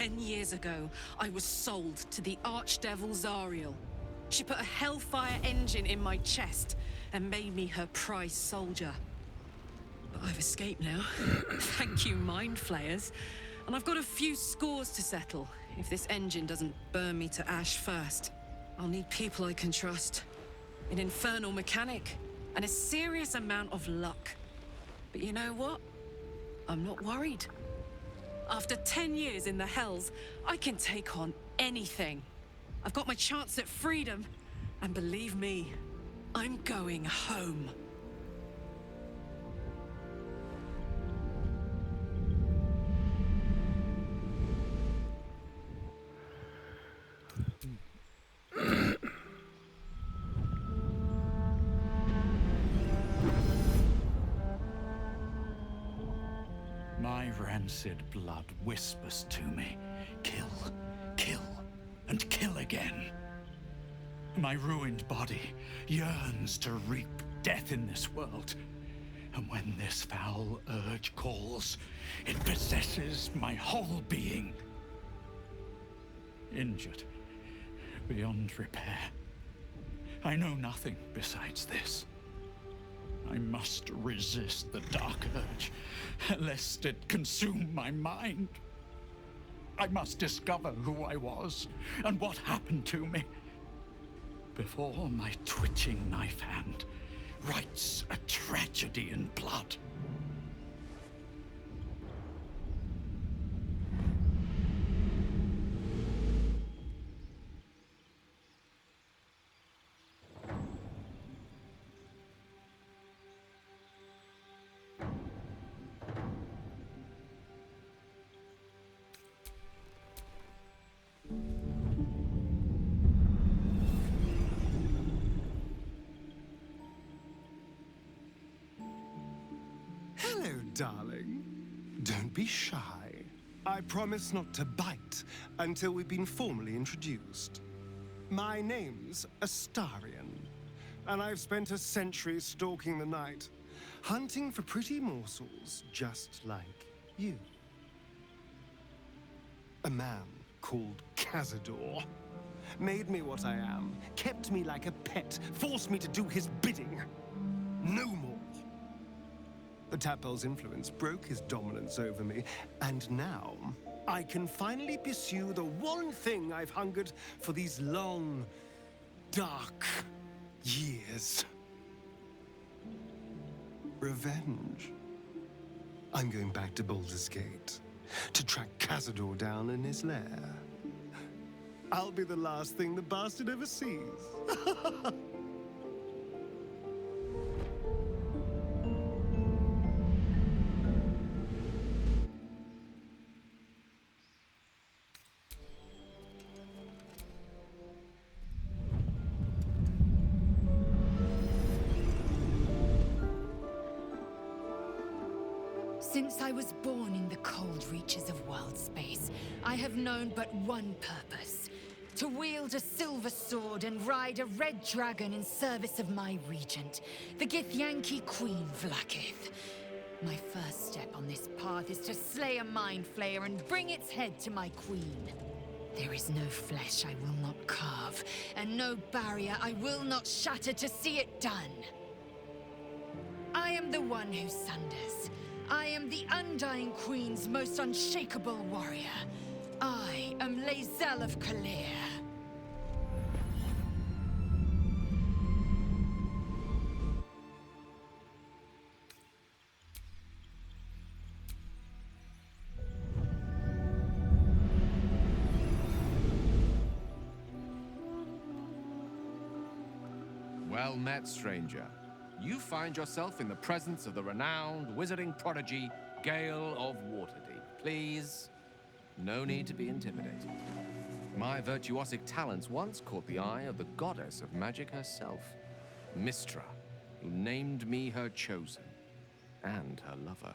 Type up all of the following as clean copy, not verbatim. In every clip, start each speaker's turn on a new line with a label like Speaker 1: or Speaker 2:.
Speaker 1: 10 years ago, I was sold to the Archdevil Zariel. She put a Hellfire engine in my chest and made me her prize soldier. But I've escaped now. Thank you, Mind Flayers. And I've got a few scores to settle, if this engine doesn't burn me to ash first. I'll need people I can trust, an infernal mechanic, and a serious amount of luck. But you know what? I'm not worried. After 10 years in the Hells, I can take on anything. I've got my chance at freedom, and believe me, I'm going home.
Speaker 2: My rancid blood whispers to me, kill, kill, and kill again. My ruined body yearns to reap death in this world. And when this foul urge calls, it possesses my whole being. Injured beyond repair. I know nothing besides this. I must resist the dark urge, lest it consume my mind. I must discover who I was and what happened to me before my twitching knife hand writes a tragedy in blood.
Speaker 3: Hello, darling. Don't be shy. I promise not to bite until we've been formally introduced. My name's Astarion, and I've spent a century stalking the night, hunting for pretty morsels just like you. A man called Cazador made me what I am, kept me like a pet, forced me to do his bidding. No more. The Tadpole's influence broke his dominance over me, and now I can finally pursue the one thing I've hungered for these long, dark years. Revenge. I'm going back to Baulders Gate to track Cazador down in his lair. I'll be the last thing the bastard ever sees.
Speaker 4: Since I was born in the cold reaches of world space, I have known but one purpose. To wield a silver sword and ride a red dragon in service of my regent, the Githyanki Queen Vlaakith. My first step on this path is to slay a mind flayer and bring its head to my queen. There is no flesh I will not carve, and no barrier I will not shatter to see it done. I am the one who sunders. I am the Undying Queen's most unshakable warrior. I am Lae'zel of Kalir.
Speaker 5: Well met, stranger. You find yourself in the presence of the renowned wizarding prodigy, Gale of Waterdeep. Please, no need to be intimidated. My virtuosic talents once caught the eye of the goddess of magic herself, Mystra, who named me her chosen, and her lover.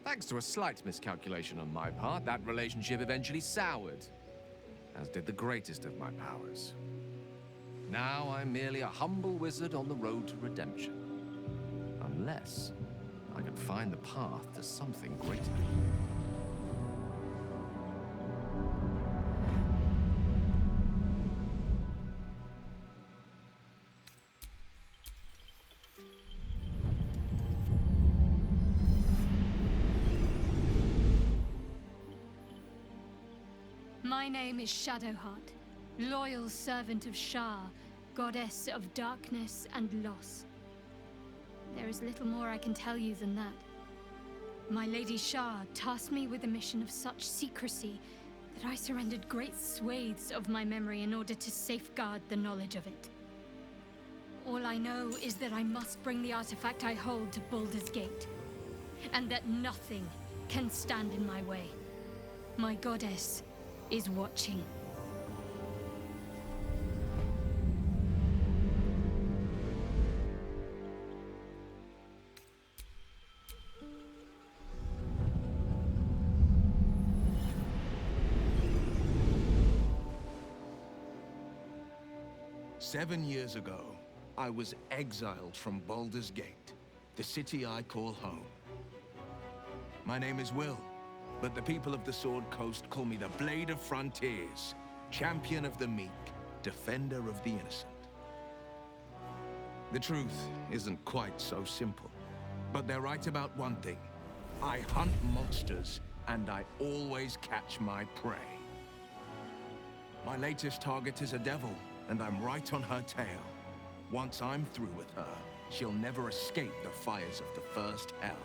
Speaker 5: Thanks to a slight miscalculation on my part, that relationship eventually soured, as did the greatest of my powers. Now I'm merely a humble wizard on the road to redemption. Unless I can find the path to something greater.
Speaker 6: My name is Shadowheart, loyal servant of Shah, goddess of darkness and loss. There is little more I can tell you than that. My Lady Shah tasked me with a mission of such secrecy that I surrendered great swathes of my memory in order to safeguard the knowledge of it. All I know is that I must bring the artifact I hold to Baulders Gate, and that nothing can stand in my way. My goddess is watching.
Speaker 5: "7 years ago, I was exiled from Baulders Gate, the city I call home. My name is Will, but the people of the Sword Coast call me the Blade of Frontiers, champion of the meek, defender of the innocent. The truth isn't quite so simple, but they're right about one thing. I hunt monsters, and I always catch my prey. My latest target is a devil, and I'm right on her tail. Once I'm through with her, she'll never escape the fires of the first hell.